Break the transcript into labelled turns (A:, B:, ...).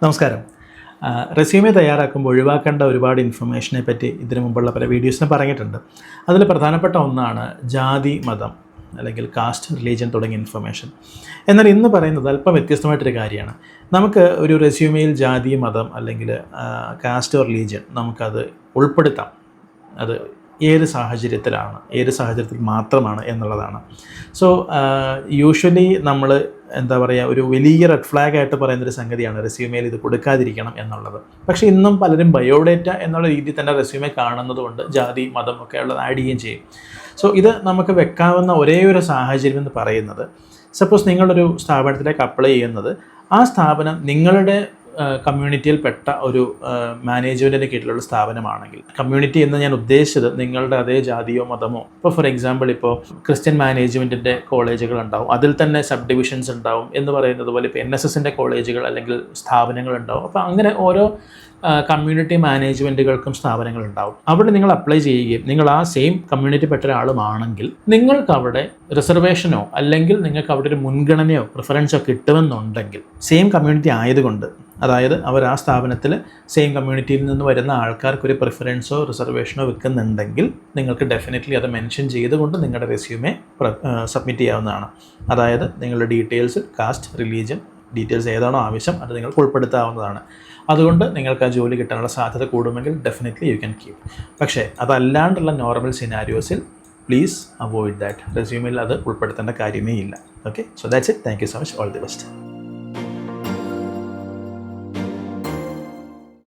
A: നമസ്കാരം. റെസ്യൂമെ തയ്യാറാക്കുമ്പോൾ ഒഴിവാക്കേണ്ട ഒരുപാട് ഇൻഫർമേഷനെ പറ്റി ഇതിനു മുമ്പുള്ള പല വീഡിയോസിന് പറഞ്ഞിട്ടുണ്ട്. അതിൽ പ്രധാനപ്പെട്ട ഒന്നാണ് ജാതി, മതം അല്ലെങ്കിൽ കാസ്റ്റ്, റിലീജിയൻ തുടങ്ങിയ ഇൻഫർമേഷൻ. എന്നാൽ ഇന്ന് പറയുന്നത് അല്പം വ്യത്യസ്തമായിട്ടൊരു കാര്യമാണ്. നമുക്ക് ഒരു റെസ്യൂമെയിൽ ജാതി, മതം അല്ലെങ്കിൽ കാസ്റ്റ്, റിലീജിയൻ നമുക്കത് ഉൾപ്പെടുത്താം. അത് ഏത് സാഹചര്യത്തിലാണ്, ഏത് സാഹചര്യത്തിൽ മാത്രമാണ് എന്നുള്ളതാണ്. സോ യൂഷ്വലി നമ്മൾ എന്താ പറയുക, ഒരു വലിയ റെഡ് ഫ്ലാഗ് ആയിട്ട് പറയുന്നൊരു സംഗതിയാണ് റെസ്യൂമെയിൽ ഇത് കൊടുക്കാതിരിക്കണം എന്നുള്ളത്. പക്ഷേ ഇന്നും പലരും ബയോഡേറ്റ എന്നുള്ള രീതിയിൽ തന്നെ റെസ്യൂമെ കാണുന്നത് കൊണ്ട് ജാതി, മതം ഒക്കെ ഉള്ളത് ആഡ് ചെയ്യുകയും ചെയ്യും. സോ ഇത് നമുക്ക് വെക്കാവുന്ന ഒരേ ഒരു സാഹചര്യം എന്ന് പറയുന്നത്, സപ്പോസ് നിങ്ങളൊരു സ്ഥാപനത്തിലേക്ക് അപ്ലൈ ചെയ്യുന്നത് ആ സ്ഥാപനം നിങ്ങളുടെ കമ്മ്യൂണിറ്റിയിൽപ്പെട്ട ഒരു മാനേജ്മെൻറ്റിൻ്റെ കീഴിലുള്ള സ്ഥാപനമാണെങ്കിൽ, കമ്മ്യൂണിറ്റി എന്ന് ഞാൻ ഉദ്ദേശിച്ചത് നിങ്ങളുടെ അതേ ജാതിയോ മതമോ, ഇപ്പോൾ ഫോർ എക്സാമ്പിൾ ഇപ്പോൾ ക്രിസ്ത്യൻ മാനേജ്മെൻറ്റിൻ്റെ കോളേജുകൾ ഉണ്ടാവും, അതിൽ തന്നെ സബ് ഡിവിഷൻസ് ഉണ്ടാവും എന്ന് പറയുന്നത് പോലെ ഇപ്പോൾ NSSൻ്റെ കോളേജുകൾ അല്ലെങ്കിൽ സ്ഥാപനങ്ങൾ ഉണ്ടാവും. അപ്പോൾ അങ്ങനെ ഓരോ കമ്മ്യൂണിറ്റി മാനേജ്മെൻറ്റുകൾക്കും സ്ഥാപനങ്ങളുണ്ടാവും. അവിടെ നിങ്ങൾ അപ്ലൈ ചെയ്യുകയും നിങ്ങൾ ആ സെയിം കമ്മ്യൂണിറ്റി പെട്ട ഒരാളുമാണെങ്കിൽ നിങ്ങൾക്ക് അവിടെ റിസർവേഷനോ അല്ലെങ്കിൽ നിങ്ങൾക്ക് അവിടെ ഒരു മുൻഗണനയോ പ്രിഫറൻസോ കിട്ടുമെന്നുണ്ടെങ്കിൽ, സെയിം കമ്മ്യൂണിറ്റി ആയതുകൊണ്ട്, അതായത് അവർ ആ സ്ഥാപനത്തിൽ സെയിം കമ്മ്യൂണിറ്റിയിൽ നിന്ന് വരുന്ന ആൾക്കാർക്കൊരു പ്രിഫറൻസോ റിസർവേഷനോ വെക്കുന്നുണ്ടെങ്കിൽ നിങ്ങൾക്ക് ഡെഫിനറ്റ്ലി അത് മെൻഷൻ ചെയ്തുകൊണ്ട് നിങ്ങളുടെ റെസ്യൂമെ സബ്മിറ്റ് ചെയ്യാവുന്നതാണ്. അതായത് നിങ്ങളുടെ ഡീറ്റെയിൽസ്, കാസ്റ്റ്, റിലീജിയൻ ഡീറ്റെയിൽസ് ഏതാണോ ആവശ്യം അത് നിങ്ങൾക്ക് ഉൾപ്പെടുത്താവുന്നതാണ്. അതുകൊണ്ട് നിങ്ങൾക്ക് ആ ജോലി കിട്ടാനുള്ള സാധ്യത കൂടുമെങ്കിൽ ഡെഫിനറ്റ്ലി യു ക്യാൻ കീപ്. പക്ഷേ അതല്ലാണ്ടുള്ള നോർമൽ സിനാരിയോസിൽ പ്ലീസ് അവോയ്ഡ് ദാറ്റ്. റെസ്യൂമിൽ അത് ഉൾപ്പെടുത്തേണ്ട കാര്യമേ ഇല്ല. Okay, so that's it. Thank you so much. All the best.